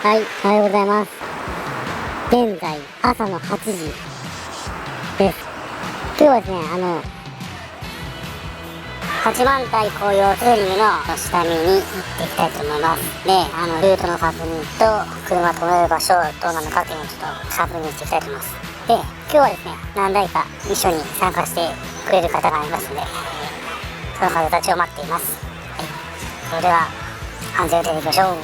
はい、おはようございます。現在朝の8時です。今日はですね、八幡平紅葉Trgの下見に行っていきたいと思います。で、ルートの確認と車止める場所どうなのかっていうのをちょっと確認していきたいと思います。で、今日はですね、何台か一緒に参加してくれる方がいますので、その方たちを待っています。はい、それでは安全運転でいきましょう。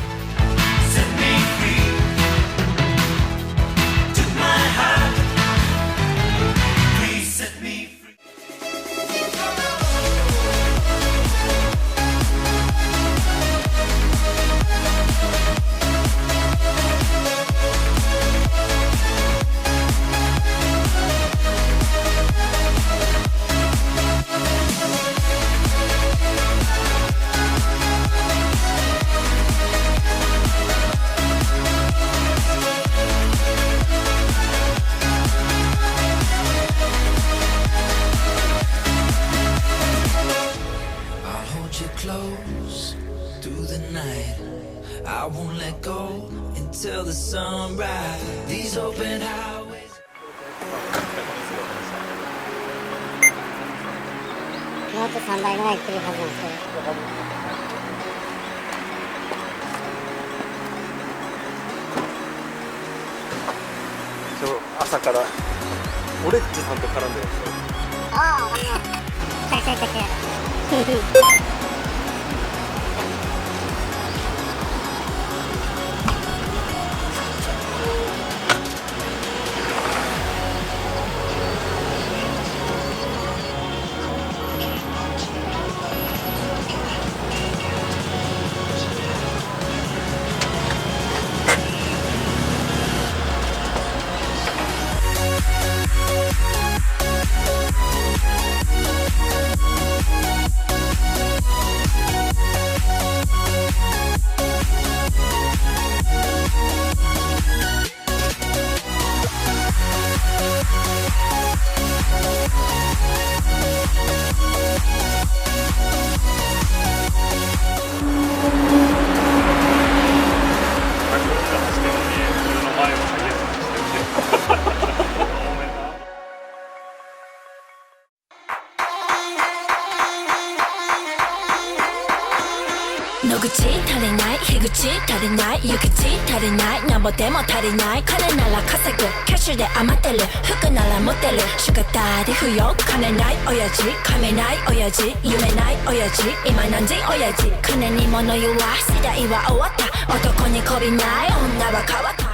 Close through the night. I won't let go until the sunrise. These open highways. もうあと3台ぐらい来るはずなんですけど。朝からオレッジさんと絡んでるんですよ。ああ、来た。野口足りない、樋口足りない、諭吉足りない、なんぼでも足りない。金なら稼ぐ、キャッシュで余ってる、服なら持ってる、シュガーダディ不要。金ない親父、金ない親父、夢ない親父、今何時親父。金に物言わ、世代は終わった。男に媚びない、女は変わった。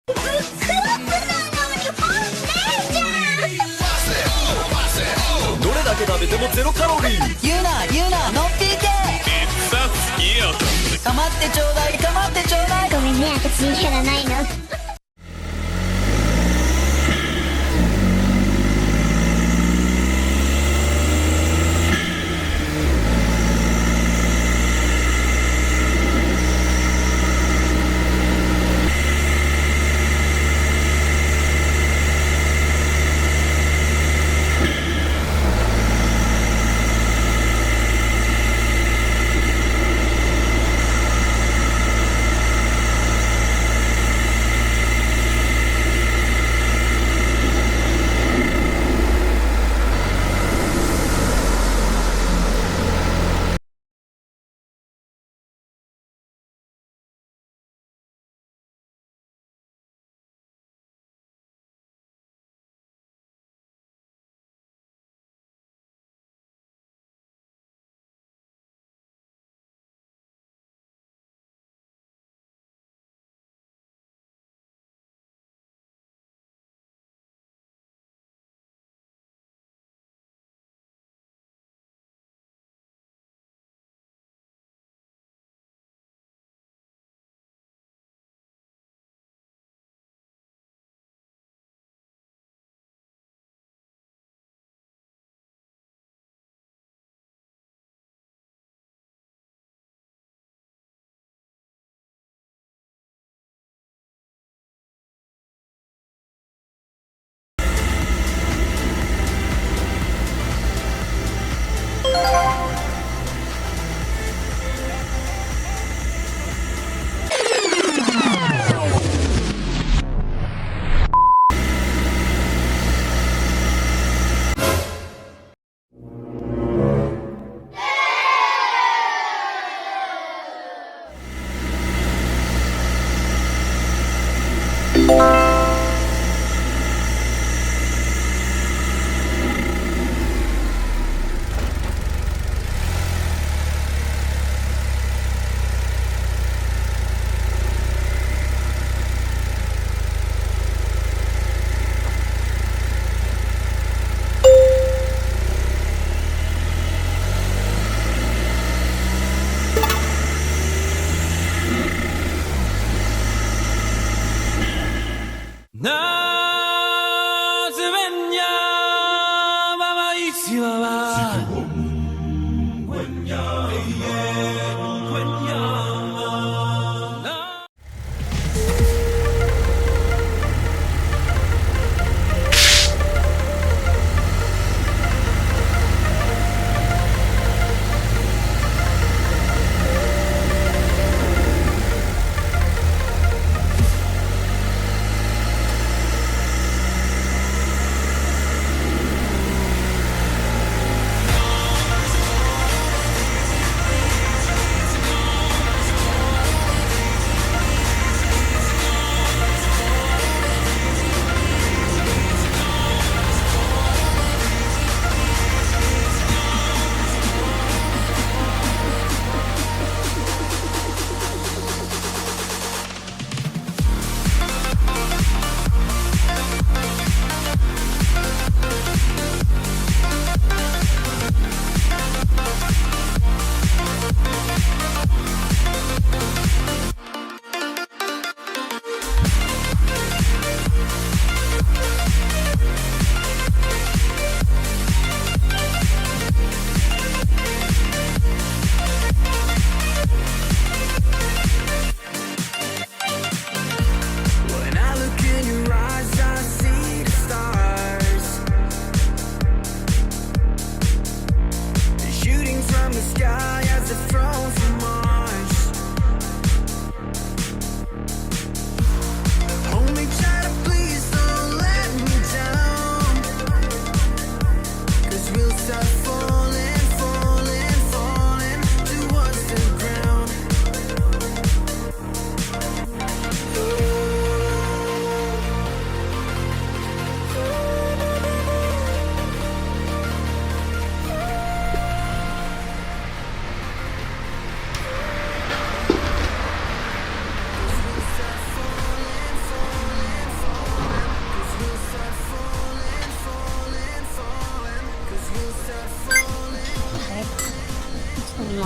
どれだけ食べてもゼロカロリー。言うなのっぴーけ。かまってちょうだいごめんね、私にキャラないの。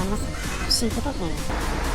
ます。新規ボタン